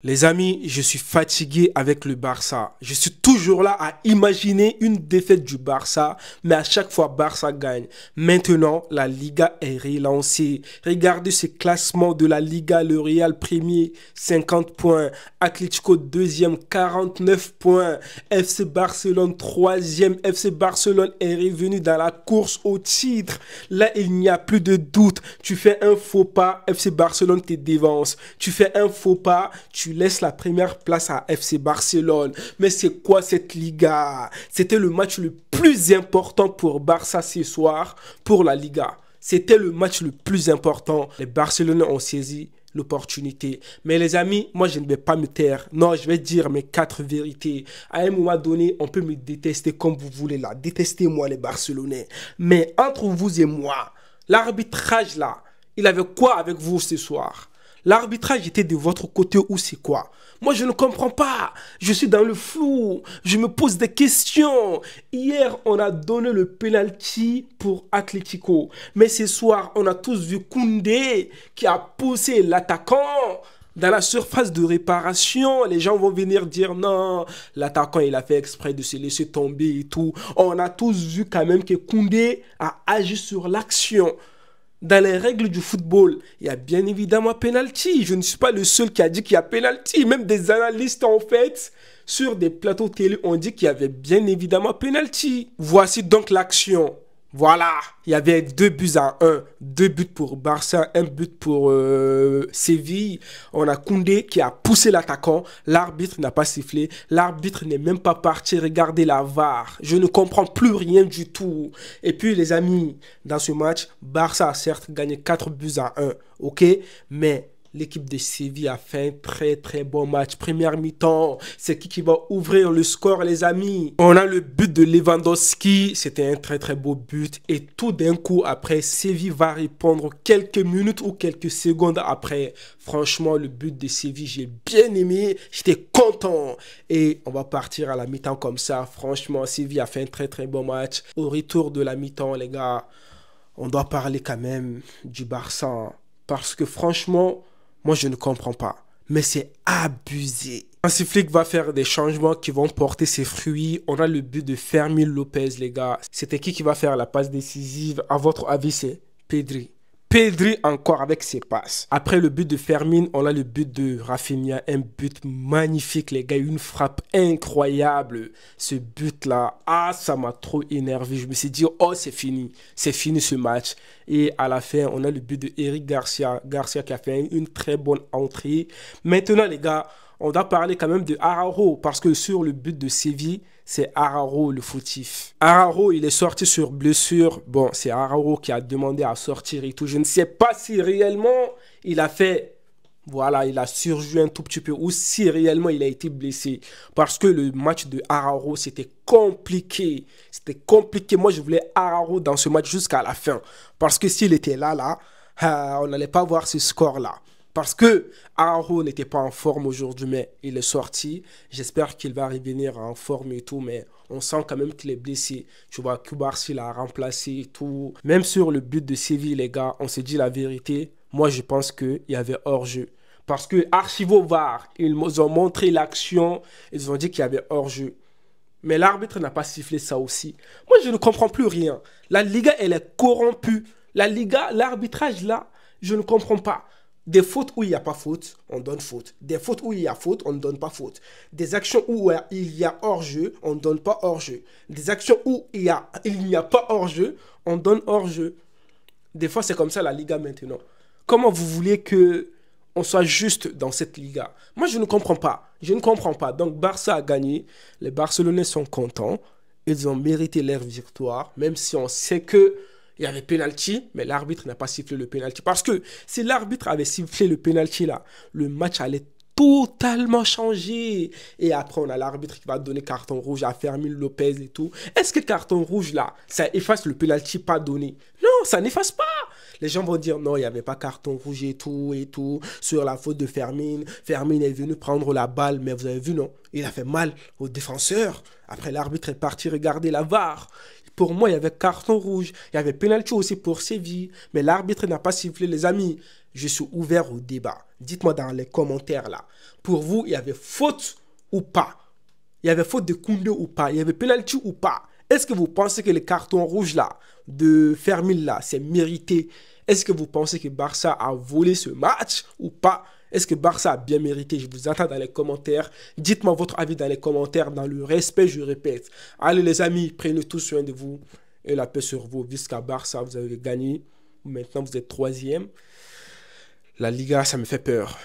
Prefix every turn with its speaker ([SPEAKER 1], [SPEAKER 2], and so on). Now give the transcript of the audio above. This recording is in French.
[SPEAKER 1] Les amis, je suis fatigué avec le Barça. Je suis toujours là à imaginer une défaite du Barça, mais à chaque fois, Barça gagne. Maintenant, la Liga est relancée. Regardez ce classement de la Liga. Le Real premier, 50 points. Atlético deuxième, 49 points. FC Barcelone troisième. FC Barcelone est revenu dans la course au titre. Là, il n'y a plus de doute. Tu fais un faux pas, FC Barcelone te dévance. Tu fais un faux pas, tu laisses la première place à FC Barcelone. Mais c'est quoi cette Liga? C'était le match le plus important pour Barça ce soir pour la Liga. C'était le match le plus important. Les Barcelonais ont saisi l'opportunité. Mais les amis, moi je ne vais pas me taire. Non, je vais dire mes 4 vérités. À un moment donné, on peut me détester comme vous voulez là. Détestez-moi les Barcelonais. Mais entre vous et moi, l'arbitrage là, il avait quoi avec vous ce soir? L'arbitrage était de votre côté ou c'est quoi? Moi, je ne comprends pas. Je suis dans le flou. Je me pose des questions. Hier, on a donné le penalty pour Atlético. Mais ce soir, on a tous vu Koundé qui a poussé l'attaquant dans la surface de réparation. Les gens vont venir dire non, l'attaquant, il a fait exprès de se laisser tomber et tout. On a tous vu quand même que Koundé a agi sur l'action. Dans les règles du football, il y a bien évidemment penalty. Je ne suis pas le seul qui a dit qu'il y a penalty. Même des analystes en fait, sur des plateaux télé, ont dit qu'il y avait bien évidemment penalty. Voici donc l'action. Voilà, il y avait 2 buts à 1, 2 buts pour Barça, 1 but pour Séville. On a Koundé qui a poussé l'attaquant, l'arbitre n'a pas sifflé, l'arbitre n'est même pas parti regarder la VAR. Je ne comprends plus rien du tout. Et puis les amis, dans ce match, Barça a certes gagné 4 buts à 1, ok, mais l'équipe de Séville a fait un très bon match. Première mi-temps, c'est qui va ouvrir le score, les amis? On a le but de Lewandowski, c'était un très beau but. Et tout d'un coup, après, Séville va répondre quelques minutes ou quelques secondes après. Franchement, le but de Séville, j'ai bien aimé, j'étais content. Et on va partir à la mi-temps comme ça. Franchement, Séville a fait un très bon match. Au retour de la mi-temps, les gars, on doit parler quand même du Barça. Parce que franchement, moi, je ne comprends pas. Mais c'est abusé. Hansi Flick va faire des changements qui vont porter ses fruits. On a le but de Fermín López, les gars. C'était qui va faire la passe décisive? À votre avis, c'est Pedri. Pedri encore avec ses passes. Après le but de Fermín, on a le but de Rafinha. Un but magnifique, les gars. Une frappe incroyable. Ce but-là, ça m'a trop énervé. Je me suis dit, oh, c'est fini. C'est fini ce match. Et à la fin, on a le but de Eric Garcia. Garcia qui a fait une très bonne entrée. Maintenant, les gars, on doit parler quand même de Araujo. Parce que sur le but de Séville, c'est Araujo le fautif. Araujo, il est sorti sur blessure. Bon, c'est Araujo qui a demandé à sortir et tout. Je ne sais pas si réellement il a fait... Voilà, il a surjoué un tout petit peu ou si réellement il a été blessé. Parce que le match de Araujo, c'était compliqué. C'était compliqué. Moi, je voulais Araujo dans ce match jusqu'à la fin. Parce que s'il était là, on n'allait pas voir ce score-là. Parce que Araujo n'était pas en forme aujourd'hui, mais il est sorti. J'espère qu'il va revenir en forme et tout, mais on sent quand même qu'il est blessé. Tu vois, Cubarsí l'a remplacé et tout. Même sur le but de Séville, les gars, on s'est dit la vérité. Moi, je pense qu'il y avait hors-jeu. Parce que Archivo VAR, ils nous ont montré l'action. Ils ont dit qu'il y avait hors-jeu. Mais l'arbitre n'a pas sifflé ça aussi. Moi, je ne comprends plus rien. La Liga, elle est corrompue. La Liga, l'arbitrage là, je ne comprends pas. Des fautes où il n'y a pas faute, on donne faute. Des fautes où il y a faute, on ne donne pas faute. Des actions où il y a hors-jeu, on ne donne pas hors-jeu. Des actions où il n'y a pas hors-jeu, on donne hors-jeu. Des fois, c'est comme ça la Liga maintenant. Comment vous voulez que on soit juste dans cette Liga? Moi, je ne comprends pas. Je ne comprends pas. Donc, Barça a gagné. Les Barcelonais sont contents. Ils ont mérité leur victoire, même si on sait que il y avait penalty, mais l'arbitre n'a pas sifflé le penalty. Parce que si l'arbitre avait sifflé le penalty là, le match allait totalement changer. Et après, on a l'arbitre qui va donner carton rouge à Fermín López et tout. Est-ce que carton rouge là, ça efface le penalty pas donné? Non, ça n'efface pas. Les gens vont dire non, il n'y avait pas carton rouge et tout, sur la faute de Fermín. Fermín est venu prendre la balle, mais vous avez vu, non? Il a fait mal au défenseur. Après, l'arbitre est parti regarder la VAR. Pour moi, il y avait carton rouge. Il y avait penalty aussi pour Séville. Mais l'arbitre n'a pas sifflé, les amis. Je suis ouvert au débat. Dites-moi dans les commentaires là. Pour vous, il y avait faute ou pas? Il y avait faute de Koundé ou pas? Il y avait penalty ou pas? Est-ce que vous pensez que le carton rouge là, de Fermil là, c'est mérité? Est-ce que vous pensez que Barça a volé ce match ou pas? Est-ce que Barça a bien mérité? Je vous attends dans les commentaires. Dites-moi votre avis dans les commentaires, dans le respect, je répète. Allez les amis, prenez tous soin de vous et la paix sur vous. Jusqu'à Barça, vous avez gagné. Maintenant, vous êtes troisième. La Liga, ça me fait peur.